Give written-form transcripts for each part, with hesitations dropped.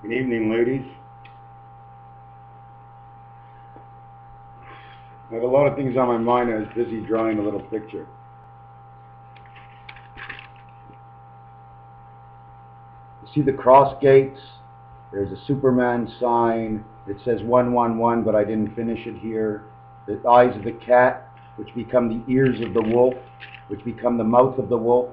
Good evening, ladies. I have a lot of things on my mind. I was busy drawing a little picture. You see the cross gates? There's a Superman sign. It says 111, but I didn't finish it here. The eyes of the cat, which become the ears of the wolf, which become the mouth of the wolf.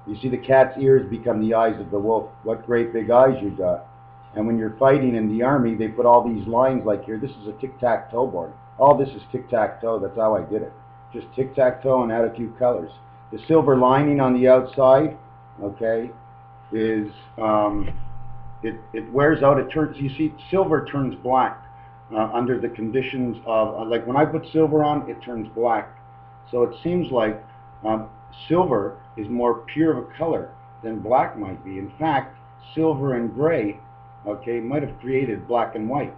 You see the cat's ears become the eyes of the wolf. What great big eyes you got. And when you're fighting in the army, they put all these lines like here. This is a tic-tac-toe board. All this is tic-tac-toe. That's how I did it. Just tic-tac-toe and add a few colors. The silver lining on the outside, okay, is it wears out. It turns. You see, silver turns black under the conditions of like when I put silver on, it turns black. So it seems like silver is more pure of a color than black might be. In fact, silver and gray, okay, might have created black and white.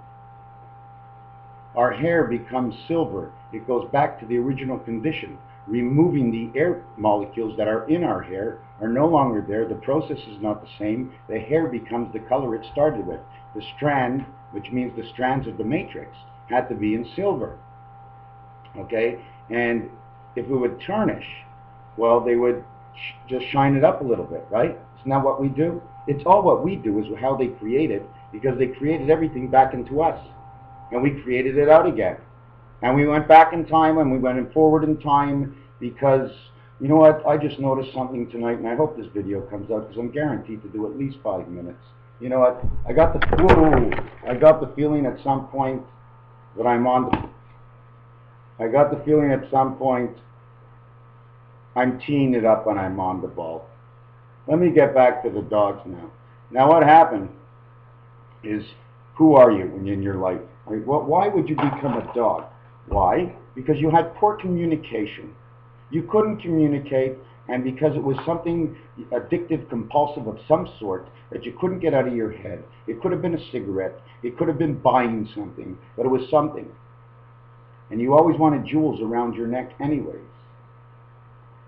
Our hair becomes silver. It goes back to the original condition. Removing the air molecules that are in our hair are no longer there. The process is not the same. The hair becomes the color it started with. The strand, which means the strands of the matrix, had to be in silver. Okay? And if we would tarnish, well, they would just shine it up a little bit, right? Isn't that what we do? It's all what we do is how they created, because they created everything back into us. And we created it out again. And we went back in time and we went forward in time because, you know what, I just noticed something tonight, and I hope this video comes out because I'm guaranteed to do at least 5 minutes. You know what, I got the feeling at some point that I'm teeing it up and I'm on the ball. Let me get back to the dogs now. Now what happened is, who are you when you're in your life? Why would you become a dog? Why? Because you had poor communication. You couldn't communicate, and because it was something addictive, compulsive of some sort that you couldn't get out of your head. It could have been a cigarette. It could have been buying something, but it was something. And you always wanted jewels around your neck anyways.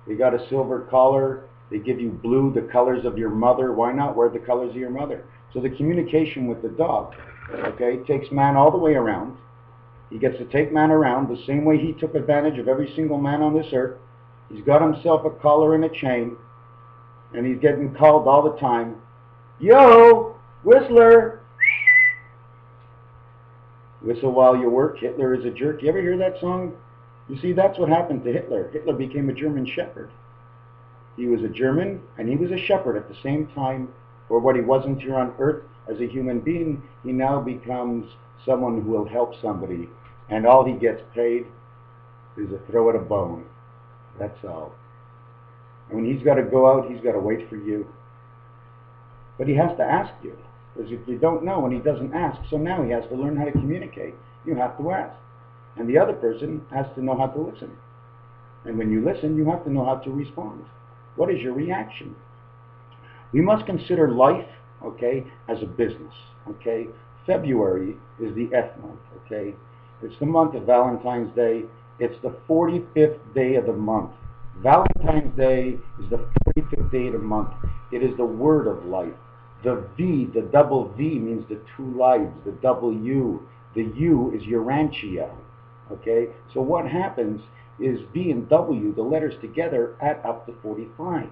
They got a silver collar. They give you blue, the colors of your mother. Why not wear the colors of your mother? So the communication with the dog, okay, takes man all the way around. He gets to take man around the same way he took advantage of every single man on this earth. He's got himself a collar and a chain, and he's getting called all the time. Yo, Whistler! Whistle while you work, Hitler is a jerk. You ever hear that song? You see, that's what happened to Hitler. Hitler became a German shepherd. He was a German, and he was a shepherd at the same time. For what he wasn't here on earth as a human being, he now becomes someone who will help somebody. And all he gets paid is a throw at a bone. That's all. And when he's got to go out, he's got to wait for you. But he has to ask you. Because if you don't know and he doesn't ask, so now he has to learn how to communicate. You have to ask. And the other person has to know how to listen. And when you listen, you have to know how to respond. What is your reaction? We must consider life, okay, as a business, okay? February is the F month, okay? It's the month of Valentine's Day. It's the 45th day of the month. Valentine's Day is the 45th day of the month. It is the word of life. The V, the double V means the two lives. The W, the U is Urantia, okay? So what happens is V and W, the letters together, add up to 45,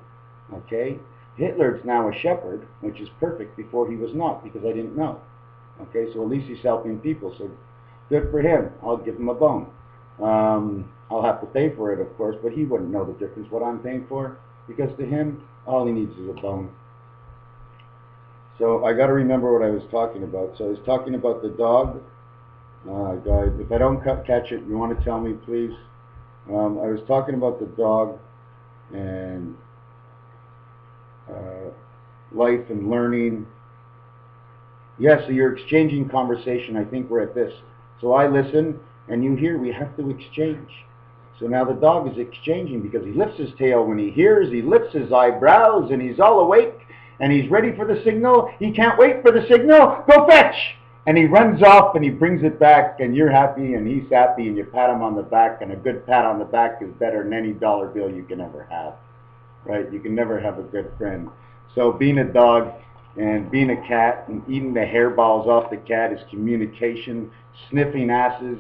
okay? Hitler's now a shepherd, which is perfect. Before he was not, because I didn't know. Okay, so at least he's helping people, so good for him. I'll give him a bone. I'll have to pay for it, of course, but he wouldn't know the difference what I'm paying for, because to him, all he needs is a bone. So I got to remember what I was talking about. So I was talking about the dog. Guys, if I don't catch it, you want to tell me, please. I was talking about the dog and life and learning. Yes, so you're exchanging conversation. I think we're at this. So I listen, and you hear. We have to exchange. So now the dog is exchanging because he lifts his tail when he hears. He lifts his eyebrows, and he's all awake, and he's ready for the signal. He can't wait for the signal. Go fetch! And he runs off, and he brings it back, and you're happy, and he's happy, and you pat him on the back, and a good pat on the back is better than any dollar bill you can ever have. Right? You can never have a good friend. So being a dog And being a cat and eating the hairballs off the cat is communication. Sniffing asses.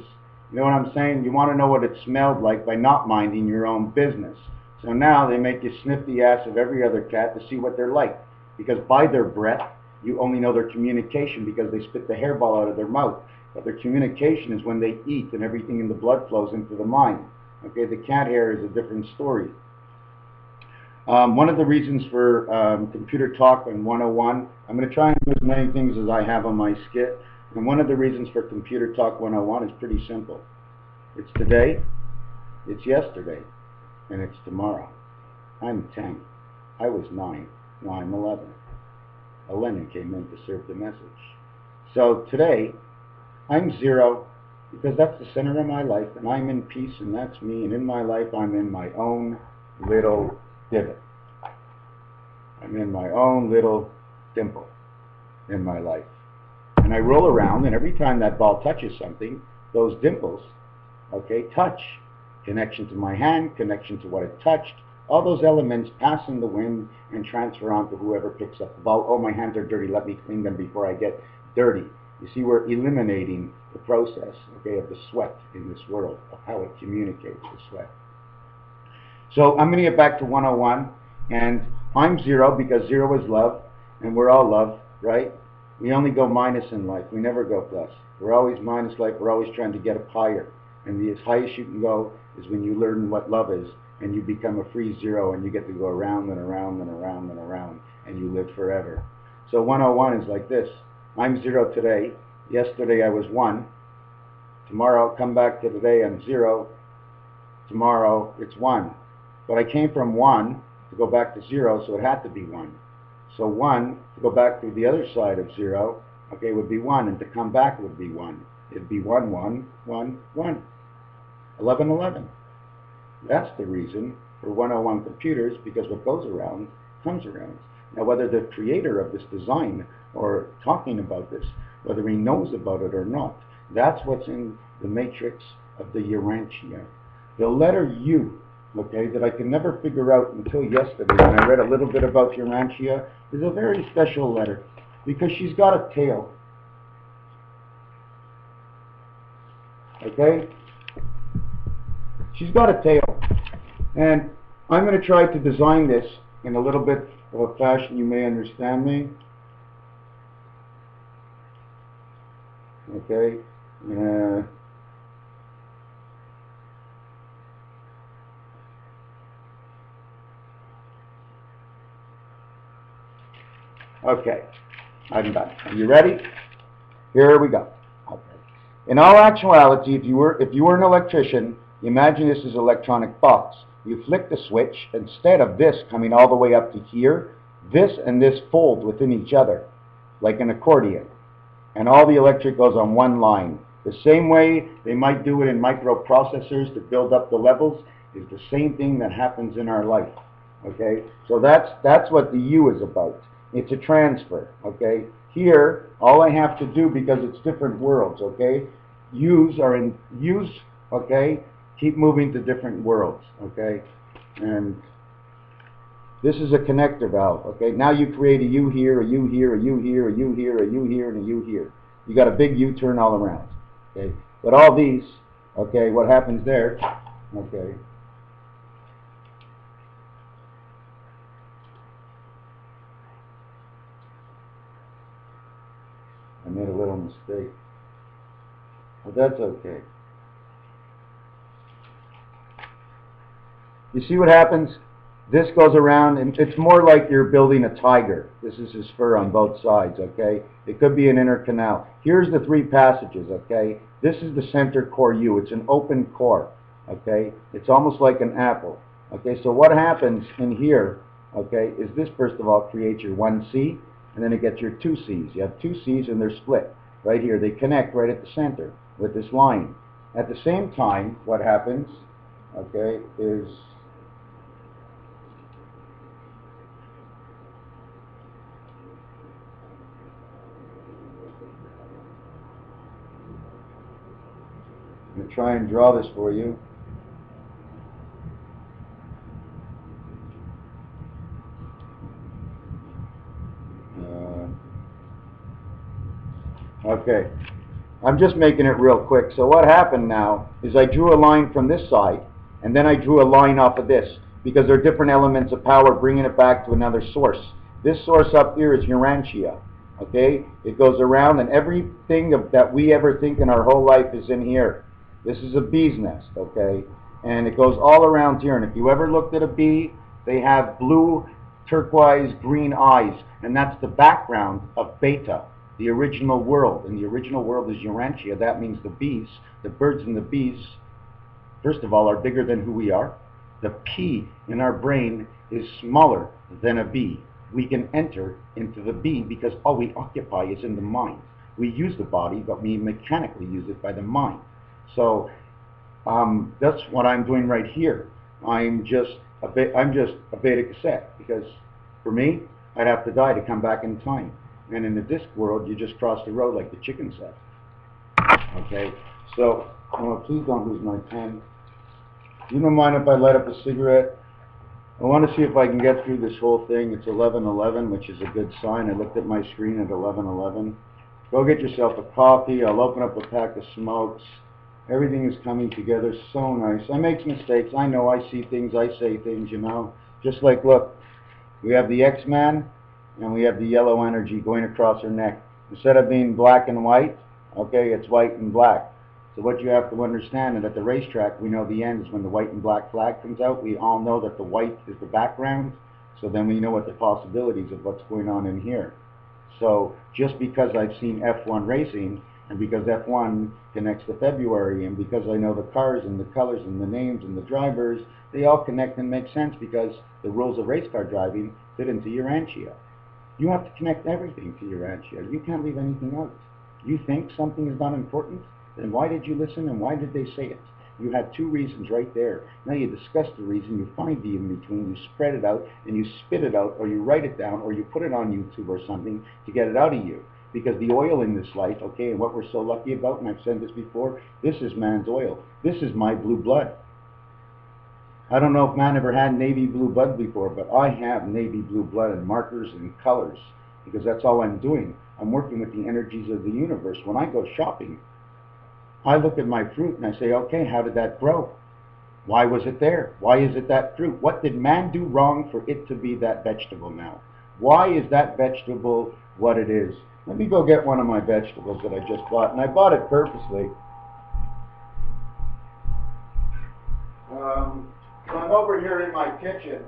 You know what I'm saying? You want to know what it smelled like by not minding your own business. So now they make you sniff the ass of every other cat to see what they're like. Because by their breath, you only know their communication because they spit the hairball out of their mouth. But their communication is when they eat and everything in the blood flows into the mind. Okay, the cat hair is a different story. One of the reasons for Computer Talk in 101, I'm going to try and do as many things as I have on my skit. And one of the reasons for Computer Talk 101 is pretty simple. It's today, it's yesterday, and it's tomorrow. I'm 10. I was 9. Now I'm 11. 11 came in to serve the message. So today, I'm 0 because that's the center of my life, and I'm in peace, and that's me. And in my life, I'm in my own little divot. I'm in my own little dimple in my life. And I roll around, and every time that ball touches something, those dimples, okay, touch. Connection to my hand, connection to what it touched, all those elements pass in the wind and transfer on to whoever picks up the ball. Oh, my hands are dirty, let me clean them before I get dirty. You see, we're eliminating the process, okay, of the sweat in this world, of how it communicates, the sweat. So I'm going to get back to 101, and I'm 0 because 0 is love, and we're all love, right? We only go minus in life. We never go plus. We're always minus life. We're always trying to get up higher. And the highest you can go is when you learn what love is, and you become a free 0, and you get to go around and around and around and around, and you live forever. So 101 is like this. I'm 0 today. Yesterday I was 1. Tomorrow I'll come back to today, I'm 0. Tomorrow it's 1. But I came from 1 to go back to 0, so it had to be 1. So 1 to go back to the other side of 0, okay, would be 1, and to come back would be 1. It'd be 1, 1, 1, 1. 11, 11. That's the reason for 101 computers, because what goes around comes around. Now, whether the creator of this design or talking about this, whether he knows about it or not, that's what's in the matrix of the Urantia. The letter U, okay, that I could never figure out until yesterday when I read a little bit about Urantia, is a very special letter because she's got a tail. Okay? She's got a tail. And I'm going to try to design this in a little bit of a fashion you may understand me. Okay? Okay, I'm done. Are you ready? Here we go. Okay. In all actuality, if you were an electrician, imagine this as an electronic box. You flick the switch, instead of this coming all the way up to here, this and this fold within each other, like an accordion. And all the electric goes on one line. The same way they might do it in microprocessors to build up the levels is the same thing that happens in our life. Okay? So that's what the U is about. It's a transfer. Okay? Here, all I have to do, because it's different worlds, okay? U's are in use, okay? Keep moving to different worlds, okay? And this is a connector valve, okay? Now you create a U here, a U here, a U here, a U here, a U here, and a U here. You got a big U-turn all around, okay? But all these, okay, what happens there, okay? I made a little mistake, but that's okay. You see what happens? This goes around, and it's more like you're building a tiger. This is his fur on both sides, okay? It could be an inner canal. Here's the 3 passages, okay? This is the center core U. It's an open core, okay? It's almost like an apple, okay? So what happens in here, okay, is this, first of all, creates your 1C, and then it gets your 2 C's. You have 2 C's, and they're split right here. They connect right at the center with this line. At the same time, what happens, okay, is I'm going to try and draw this for you. Okay. I'm just making it real quick. So what happened now is I drew a line from this side, and then I drew a line off of this, because they're different elements of power, bringing it back to another source. This source up here is Urantia. Okay? It goes around, and everything that we ever think in our whole life is in here. This is a bee's nest, okay? And it goes all around here. And if you ever looked at a bee, they have blue, turquoise, green eyes, and that's the background of Beta, the original world. And the original world is Urantia. That means the bees, the birds and the bees, first of all, are bigger than who we are. The P in our brain is smaller than a bee. We can enter into the bee because all we occupy is in the mind. We use the body, but we mechanically use it by the mind. So that's what I'm doing right here. I'm just a beta cassette, because for me, I'd have to die to come back in time. And in the disc world, you just cross the road like the chicken said. Okay, so please don't lose my pen. You don't mind if I light up a cigarette? I want to see if I can get through this whole thing. It's 11:11, which is a good sign. I looked at my screen at 11:11. Go get yourself a coffee. I'll open up a pack of smokes. Everything is coming together so nice. I make mistakes. I know. I see things. I say things, you know. Just like, look, we have the X-Man and we have the yellow energy going across her neck. Instead of being black and white, okay, it's white and black. So what you have to understand is at the racetrack, we know the end is when the white and black flag comes out. We all know that the white is the background. So then we know what the possibilities of what's going on in here. So just because I've seen F1 racing, and because F1 connects to February, and because I know the cars and the colors and the names and the drivers, they all connect and make sense because the rules of race car driving fit into Urantia. You have to connect everything to Urantia. You can't leave anything out. You think something is not important? Then why did you listen, and why did they say it? You had two reasons right there. Now you discuss the reason, you find the in-between, you spread it out, and you spit it out, or you write it down, or you put it on YouTube or something to get it out of you. Because the oil in this life, okay, and what we're so lucky about, and I've said this before, this is man's oil. This is my blue blood. I don't know if man ever had navy blue blood before, but I have navy blue blood and markers and colors, because that's all I'm doing. I'm working with the energies of the universe. When I go shopping, I look at my fruit and I say, okay, how did that grow? Why was it there? Why is it that fruit? What did man do wrong for it to be that vegetable now? Why is that vegetable what it is? Let me go get one of my vegetables that I just bought, and I bought it purposely. So I'm over here in my kitchen,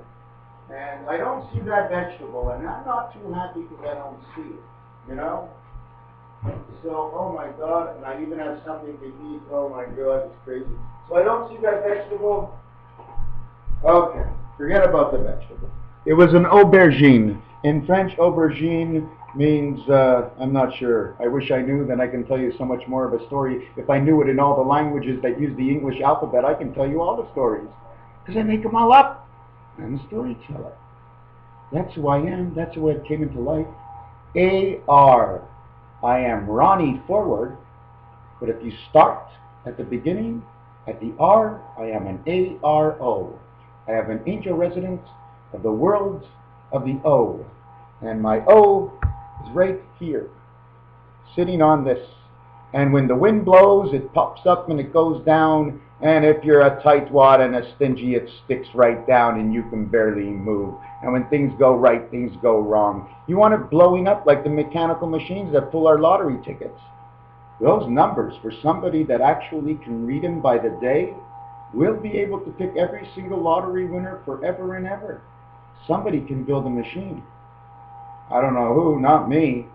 and I don't see that vegetable, and I'm not too happy because I don't see it, you know? So, oh my God, and I even have something to eat. Oh my God, it's crazy. So I don't see that vegetable. Okay, forget about the vegetable. It was an aubergine. In French, aubergine means, I'm not sure. I wish I knew, then I can tell you so much more of a story. If I knew it in all the languages that use the English alphabet, I can tell you all the stories. Because I make them all up. I'm a storyteller. That's who I am. That's the way it came into life. A-R. I am Ronnie forward, but if you start at the beginning, at the R, I am an A-R-O. I have an angel residence of the worlds of the O. And my O is right here, sitting on this. And when the wind blows, it pops up and it goes down. And if you're a tightwad and a stingy, it sticks right down and you can barely move. And when things go right, things go wrong. You want it blowing up like the mechanical machines that pull our lottery tickets. Those numbers, for somebody that actually can read them by the day, will be able to pick every single lottery winner forever and ever. Somebody can build a machine. I don't know who, not me,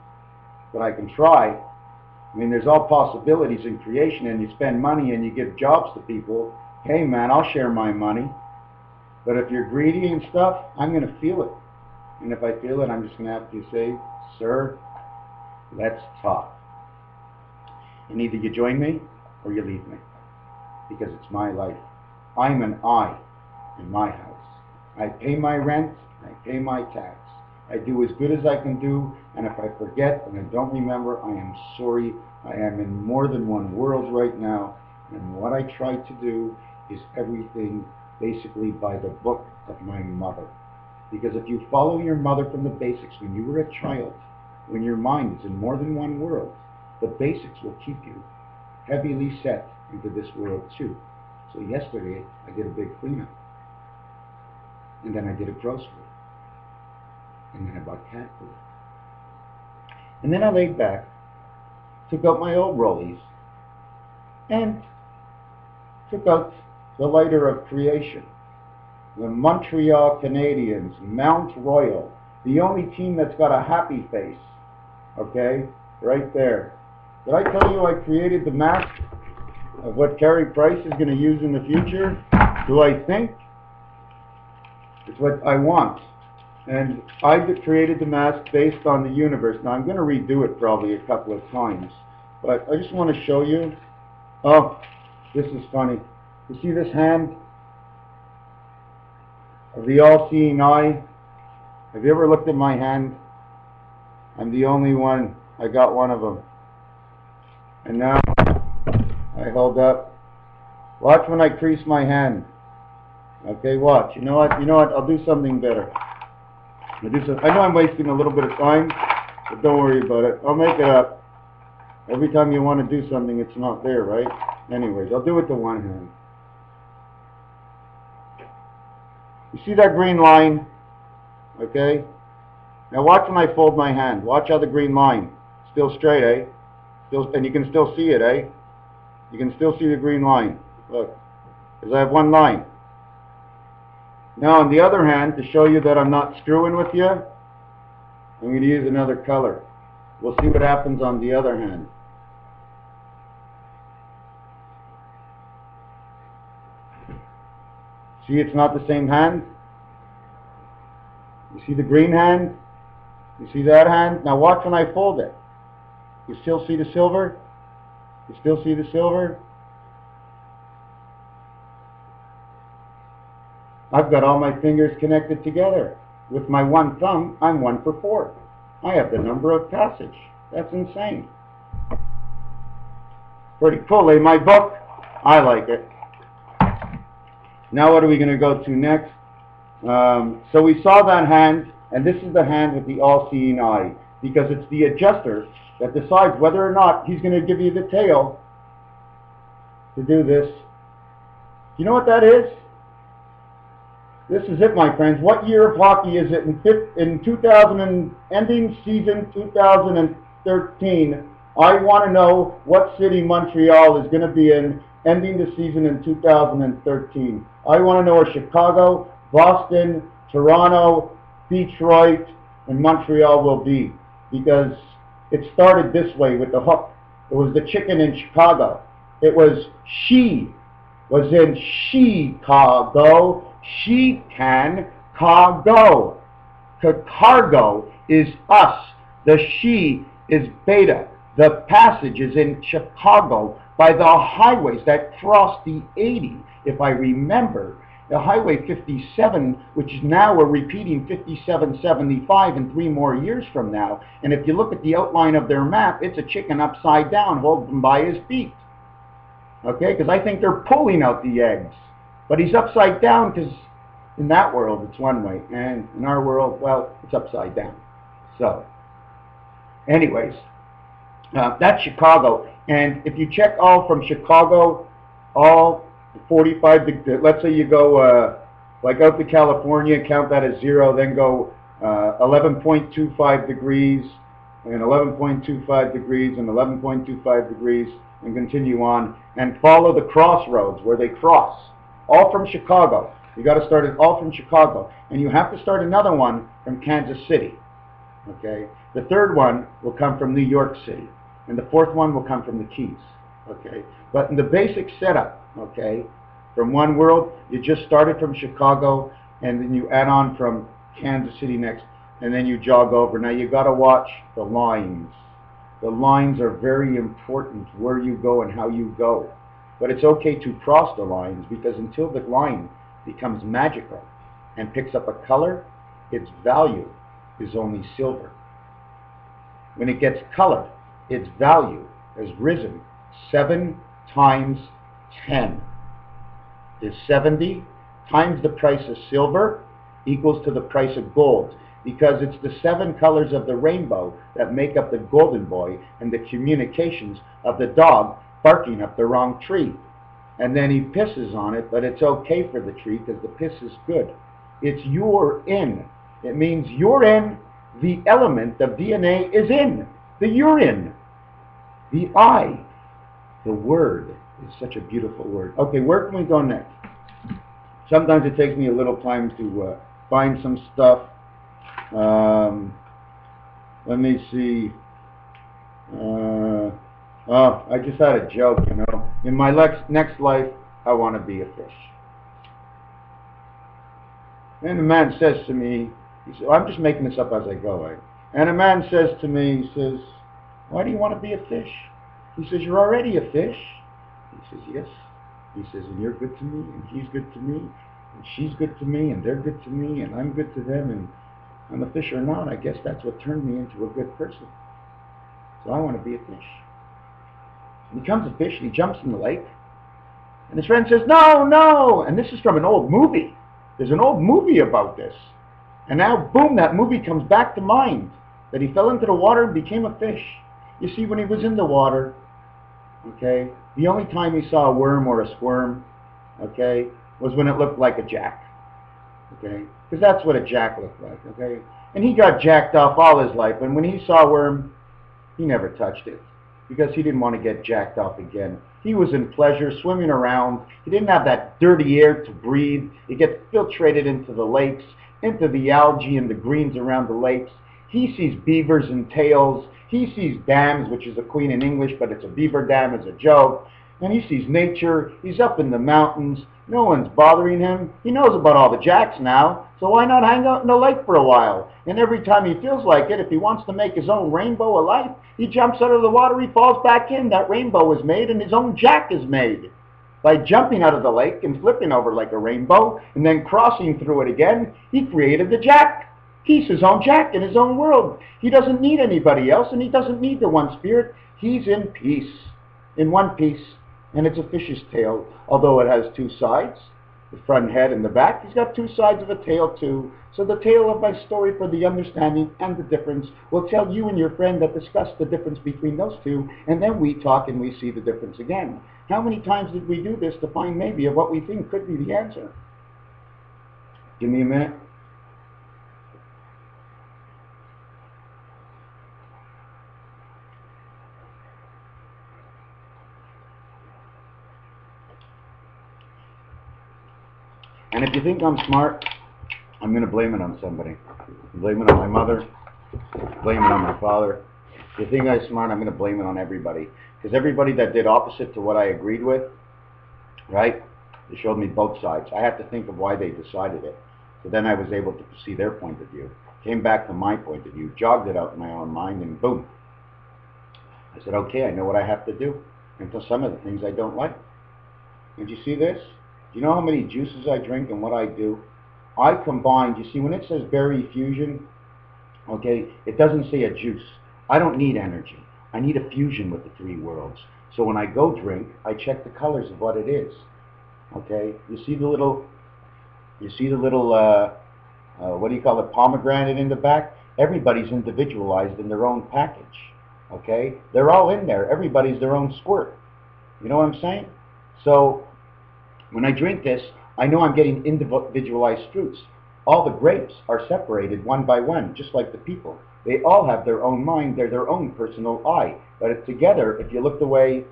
but I can try. I mean, there's all possibilities in creation, and you spend money and you give jobs to people. Hey man, I'll share my money. But if you're greedy and stuff, I'm going to feel it. And if I feel it, I'm just going to have to say, sir, let's talk. And either you join me or you leave me. Because it's my life. I'm an I in my house. I pay my rent, I pay my tax. I do as good as I can do, and if I forget and I don't remember, I am sorry. I am in more than one world right now, and what I try to do is everything basically by the book of my mother. Because if you follow your mother from the basics when you were a child, when your mind is in more than one world, the basics will keep you heavily set into this world too. So yesterday, I did a big cleanup. And then I did a crossroad. And then I bought cat food. And then I laid back, took out my old rollies, and took out the lighter of creation. The Montreal Canadiens, Mount Royal, the only team that's got a happy face. Okay? Right there. Did I tell you I created the mask of what Carey Price is going to use in the future? Do I think? It's what I want. And I created the mask based on the universe. Now I'm going to redo it probably a couple of times. But I just want to show you. Oh, this is funny. You see this hand of the all-seeing eye? Have you ever looked at my hand? I'm the only one. I got one of them. And now I hold up. Watch when I crease my hand. Okay, watch. You know what? You know what? I'll do something better. I know I'm wasting a little bit of time, but don't worry about it. I'll make it up. Every time you want to do something, it's not there, right? Anyways, I'll do it to one hand. You see that green line? Okay? Now watch when I fold my hand. Watch how the green line. Still straight, eh? And you can still see it, eh? You can still see the green line. Look. Because I have one line. Now on the other hand, to show you that I'm not screwing with you, I'm going to use another color. We'll see what happens on the other hand. See, it's not the same hand. You see the green hand? You see that hand? Now watch when I fold it. You still see the silver? You still see the silver? I've got all my fingers connected together. With my one thumb, I'm 1 for 4. I have the number of passage. That's insane. Pretty cool, eh? My book? I like it. Now what are we going to go to next? So we saw that hand, and this is the hand with the all-seeing eye, because it's the adjuster that decides whether or not he's going to give you the tail to do this. You know what that is? This is it, my friends. What year of hockey is it? In 2000 ending season 2013, I want to know what city Montreal is going to be in ending the season in 2013. I want to know where Chicago, Boston, Toronto, Detroit, and Montreal will be, because it started this way with the hook. It was the chicken in Chicago. It was she was in Chicago. She can cargo. Cargo is us. The she is beta. The passage is in Chicago by the highways that cross the 80. If I remember, the Highway 57, which now we're repeating 5775 in 3 more years from now. And if you look at the outline of their map, it's a chicken upside down holding by his feet. Okay, because I think they're pulling out the eggs. But he's upside down because in that world it's one way, and in our world, well, it's upside down. So, anyways, that's Chicago. And if you check all from Chicago, all 45 degrees, let's say you go like out to California, count that as 0, then go 11.25 degrees, and 11.25 degrees, and 11.25 degrees, and continue on, and follow the crossroads where they cross. All from Chicago. You got to start it all from Chicago. And you have to start another one from Kansas City. Okay? The third one will come from New York City. And the fourth one will come from the Keys. Okay? But in the basic setup, okay, from one world, you just started from Chicago, and then you add on from Kansas City next, and then you jog over. Now you got to watch the lines. The lines are very important, where you go and how you go. But it's okay to cross the lines, because until the line becomes magical and picks up a color, its value is only silver. When it gets color, its value has risen 7 times 10. Is 70 times the price of silver equals to the price of gold. because it's the 7 colors of the rainbow that make up the golden boy and the communications of the dog barking up the wrong tree. And then he pisses on it, but it's okay for the tree because the piss is good. It's urine. It means urine, the element of DNA is in the urine. The I, the word, is such a beautiful word. Okay, where can we go next? Sometimes it takes me a little time to find some stuff. Let me see. Oh, I just had a joke, you know. In my next life, I want to be a fish. And the man says to me, he said, I'm just making this up as I go, right? And a man says to me, he says, why do you want to be a fish? He says, you're already a fish. He says, yes. He says, and you're good to me, and he's good to me, and she's good to me, and they're good to me, and I'm good to them, and I'm a fish or not. I guess that's what turned me into a good person. So I want to be a fish. And he becomes a fish, and he jumps in the lake, and his friend says, no, no. And this is from an old movie. There's an old movie about this. And now, boom, that movie comes back to mind, that he fell into the water and became a fish. You see, when he was in the water, okay, the only time he saw a worm or a squirm, okay, was when it looked like a jack, okay, because that's what a jack looked like, okay. And he got jacked off all his life, and when he saw a worm, he never touched it, because he didn't want to get jacked off again. He was in pleasure, swimming around. He didn't have that dirty air to breathe. It gets filtrated into the lakes, into the algae and the greens around the lakes. He sees beavers and tails. He sees dams, which is a queen in English, but it's a beaver dam as a joke. And he sees nature. He's up in the mountains. No one's bothering him. He knows about all the jacks now, so why not hang out in the lake for a while? And every time he feels like it, if he wants to make his own rainbow of life, he jumps out of the water, he falls back in. That rainbow is made, and his own jack is made. By jumping out of the lake and flipping over like a rainbow, and then crossing through it again, he created the jack. He's his own jack in his own world. He doesn't need anybody else, and he doesn't need the one spirit. He's in peace, in one piece. And it's a fish's tail, although it has 2 sides, the front head and the back. He's got 2 sides of a tail too. So the tale of my story for the understanding and the difference will tell you and your friend that discuss the difference between those two, and then we talk and we see the difference again. How many times did we do this to find maybe of what we think could be the answer? Give me a minute. And if you think I'm smart, I'm going to blame it on somebody. Blame it on my mother. Blame it on my father. If you think I'm smart, I'm going to blame it on everybody. Because everybody that did opposite to what I agreed with, right, they showed me both sides. I had to think of why they decided it. So then I was able to see their point of view. Came back to my point of view, jogged it out in my own mind, and boom. I said, okay, I know what I have to do. And for some of the things I don't like. Did you see this? Do you know how many juices I drink and what I do? I combine, you see, when it says berry fusion, okay, it doesn't say a juice. I don't need energy. I need a fusion with the 3 worlds. So when I go drink, I check the colors of what it is. Okay, you see the little, what do you call it, pomegranate in the back? Everybody's individualized in their own package. Okay, they're all in there. Everybody's their own squirt. You know what I'm saying? So when I drink this, I know I'm getting individualized fruits. All the grapes are separated one by one, just like the people. They all have their own mind, they're their own personal I. But if together, if you look the way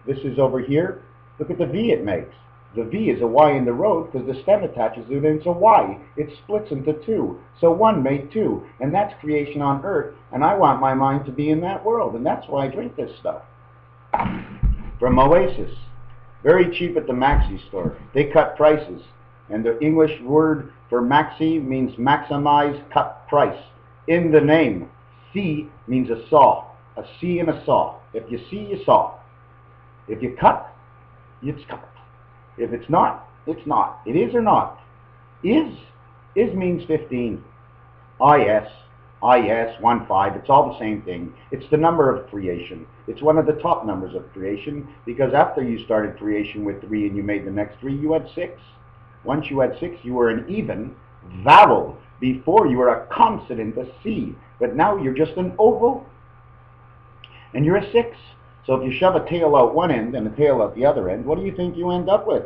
this is over here, look at the V it makes. The V is a Y in the road because the stem attaches it into Y. It splits into 2. So 1 made 2. And that's creation on earth. And I want my mind to be in that world. And that's why I drink this stuff. From Oasis. Very cheap at the Maxi store. They cut prices. And the English word for Maxi means maximize, cut price. In the name, C means a saw. A C and a saw. If you see, you saw. If you cut, it's cut. If it's not, it's not. It is or not. Is means 15. IS, 1-5, it's all the same thing. It's the number of creation. It's one of the top numbers of creation because after you started creation with 3 and you made the next 3, you had 6. Once you had 6, you were an even vowel Before you were a consonant, a C, but now you're just an oval, and you're a 6. So if you shove a tail out one end and a tail out the other end, what do you think you end up with?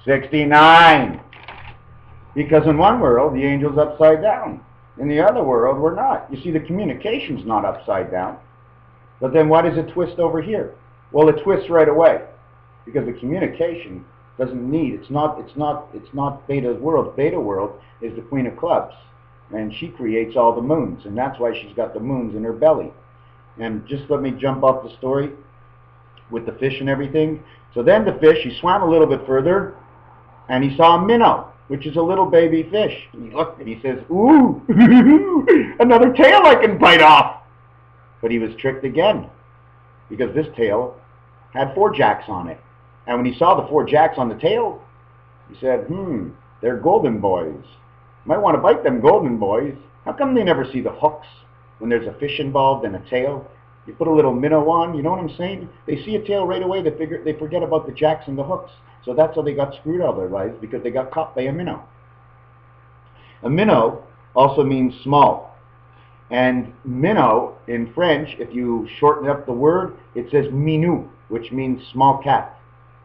$69. Because in one world, the angel's upside down. In the other world, we're not. You see, the communication's not upside down. But then why does it twist over here? Well, it twists right away. Because the communication doesn't need, it's not Beta's world. Beta world is the Queen of Clubs. And she creates all the moons. And that's why she's got the moons in her belly. And just let me jump off the story with the fish and everything. So then the fish, he swam a little bit further, and he saw a minnow, which is a little baby fish. And he looked and he says, ooh, another tail I can bite off. But he was tricked again, because this tail had 4 jacks on it. And when he saw the 4 jacks on the tail, he said, they're golden boys. Might want to bite them golden boys. How come they never see the hooks when there's a fish involved and a tail? You put a little minnow on, you know what I'm saying? They see a tail right away, they forget about the jacks and the hooks. So that's how they got screwed all their lives, because they got caught by a minnow. A minnow also means small. And minnow in French, if you shorten up the word, it says minou, which means small cat.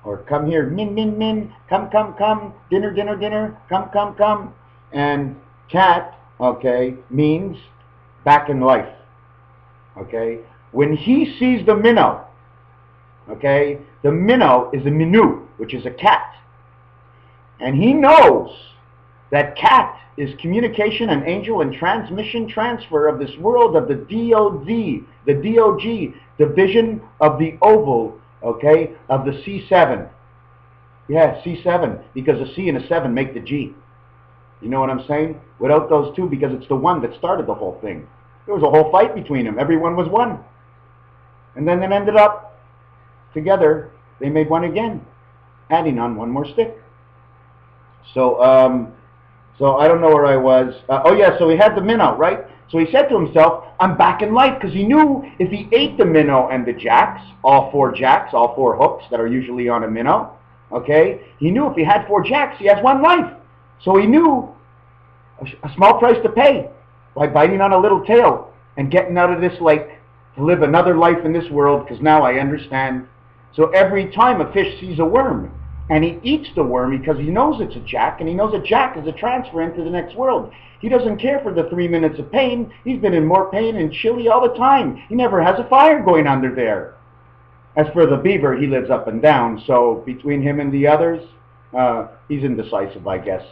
Or come here, min, min, min, come, come, come, dinner, dinner, dinner, come, come, come. And cat, okay, means back in life. Okay? When he sees the minnow, okay, the minnow is a minou, which is a cat. And he knows that cat is communication and angel and transmission transfer of this world of the DOD, the DOG, division of the oval, okay, of the C7. Yeah, C7, because a C and a 7 make the G. You know what I'm saying? Without those two, because it's the one that started the whole thing. There was a whole fight between them. Everyone was one. And then it ended up together. They made one again, adding on one more stick. So I don't know where I was. Oh yeah, so he had the minnow, right? So he said to himself, I'm back in life, because he knew if he ate the minnow and the jacks, all 4 jacks, all 4 hooks that are usually on a minnow, okay? He knew if he had 4 jacks, he has 1 life. So he knew a small price to pay by biting on a little tail and getting out of this lake to live another life in this world, because now I understand. So every time a fish sees a worm, and he eats the worm because he knows it's a jack, and he knows a jack is a transfer into the next world. He doesn't care for the 3 minutes of pain. He's been in more pain and chilly all the time. He never has a fire going under there. As for the beaver, he lives up and down, so between him and the others, he's indecisive, I guess.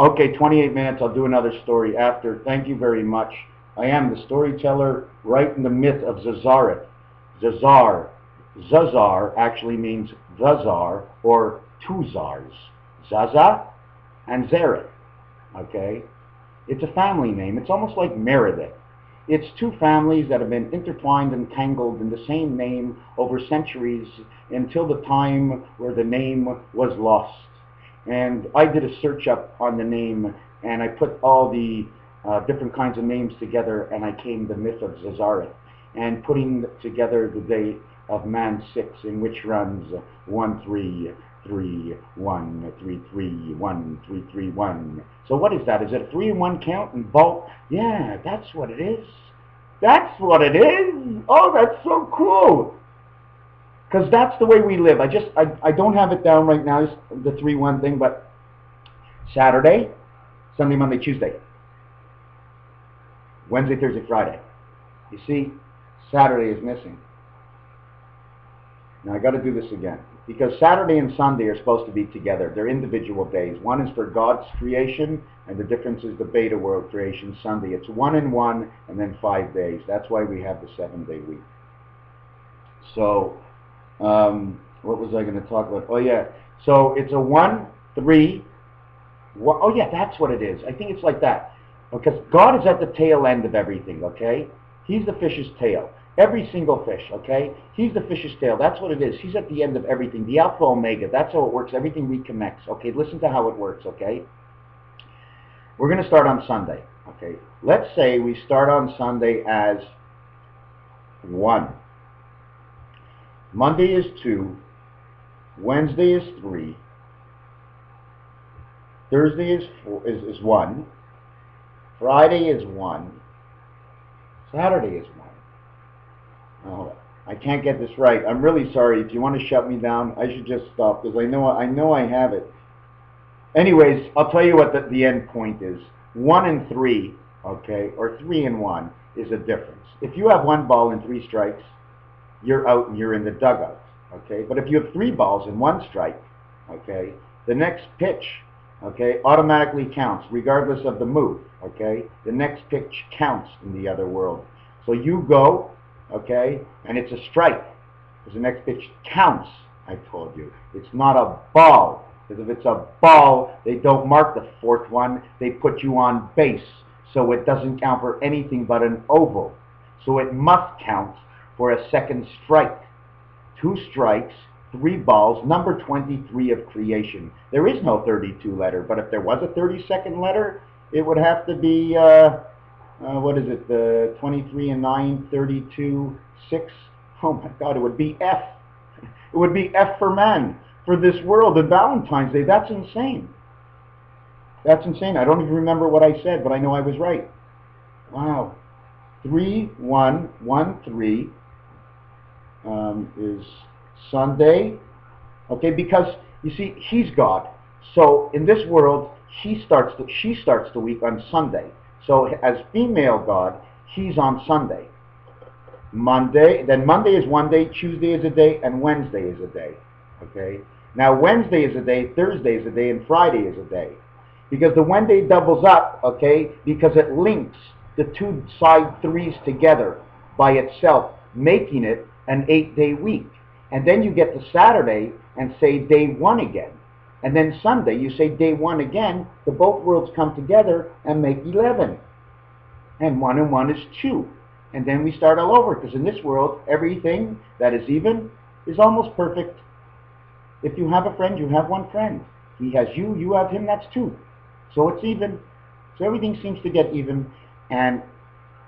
Okay, 28 minutes. I'll do another story after. Thank you very much. I am the storyteller right in the myth of Zazaret. Zazar actually means the Tsar, or 2 Tsars. Zaza and Zaret. Okay? It's a family name. It's almost like Meredith. It's 2 families that have been intertwined and tangled in the same name over centuries until the time where the name was lost. And I did a search up on the name, and I put all the different kinds of names together, and I came the myth of Zazaret, and putting together the date of Man 6, in which runs 1 3 3 1 3 3 1 3 3 1. So what is that? Is it a 3 and 1 count and vault? Yeah, that's what it is. That's what it is. Oh, that's so cool. Because that's the way we live. I don't have it down right now, the 3-1 thing, but Saturday, Sunday, Monday, Tuesday, Wednesday, Thursday, Friday. You see, Saturday is missing. Now I got to do this again, because Saturday and Sunday are supposed to be together. They're individual days. One is for God's creation, and the difference is the beta world creation Sunday. It's 1 and 1, and then 5 days. That's why we have the 7-day week. So, what was I going to talk about? Oh yeah, so it's a 1 3 1. Oh yeah, that's what it is. I think it's like that, because God is at the tail end of everything. Okay, He's the fish's tail. Every single fish. Okay, He's the fish's tail. That's what it is. He's at the end of everything. The Alpha Omega. That's how it works. Everything reconnects. Okay, listen to how it works. Okay, we're going to start on Sunday. Okay, let's say we start on Sunday as 1. Monday is 2. Wednesday is 3. Thursday is 1. Friday is 1. Saturday is 1. Oh, I can't get this right. I'm really sorry. If you want to shut me down, I should just stop, because I know I have it. Anyways, I'll tell you what the end point is. 1 and 3, okay, or 3 and 1 is a difference. If you have 1 ball and 3 strikes, you're out and you're in the dugout, okay? But if you have 3 balls and 1 strike, okay, the next pitch, okay, automatically counts regardless of the move, okay? The next pitch counts in the other world. So you go, okay, and it's a strike, because the next pitch counts, I told you. It's not a ball, because if it's a ball, they don't mark the 4th one, they put you on base, so it doesn't count for anything but an oval. So it must count for a second strike. 2 strikes, 3 balls, number 23 of creation. There is no 32 letter, but if there was a 32nd letter, it would have to be, what is it, 23 and 9, 32, 6. Oh my God, it would be F. It would be F for man, for this world and Valentine's Day. That's insane. That's insane. I don't even remember what I said, but I know I was right. Wow. 3, 1, 1, 3 is Sunday. Okay, because you see, he's God. So in this world, she starts the week on Sunday. So as female God, he's on Sunday. Monday, then Monday is one day, Tuesday is a day, and Wednesday is a day. Okay? Now Wednesday is a day, Thursday is a day, and Friday is a day. Because the Wednesday doubles up, okay, because it links the 2 side 3s together by itself, making it an 8-day week. And then you get to Saturday and say day 1 again. And then Sunday you say day 1 again. The both worlds come together and make 11. And 1 and 1 is 2. And then we start all over, because in this world, everything that is even is almost perfect. If you have a friend, you have 1 friend. He has you, you have him, that's 2. So it's even. So everything seems to get even. And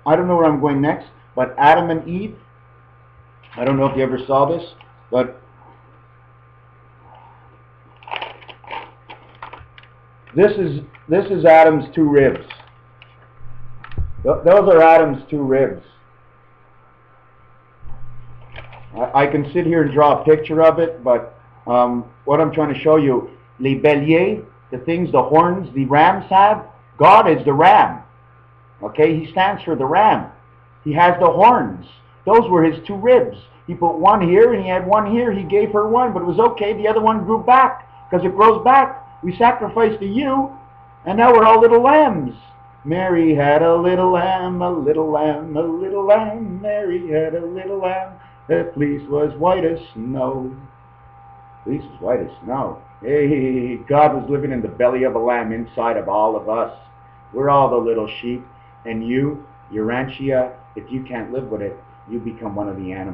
I don't know where I'm going next, but Adam and Eve, I don't know if you ever saw this, but this is Adam's 2 ribs. Those are Adam's 2 ribs. I can sit here and draw a picture of it, but what I'm trying to show you, les béliers, the things, the horns the rams have, God is the ram. Okay, he stands for the ram. He has the horns. Those were his 2 ribs. He put 1 here and he had 1 here. He gave her 1, but it was okay. The other one grew back, because it grows back. We sacrificed to you, and now we're all little lambs. Mary had a little lamb, a little lamb, a little lamb. Mary had a little lamb. The fleece was white as snow. Fleece was white as snow. Hey, God was living in the belly of a lamb inside of all of us. We're all the little sheep. And you, your ranchia, if you can't live with it, you become one of the animals.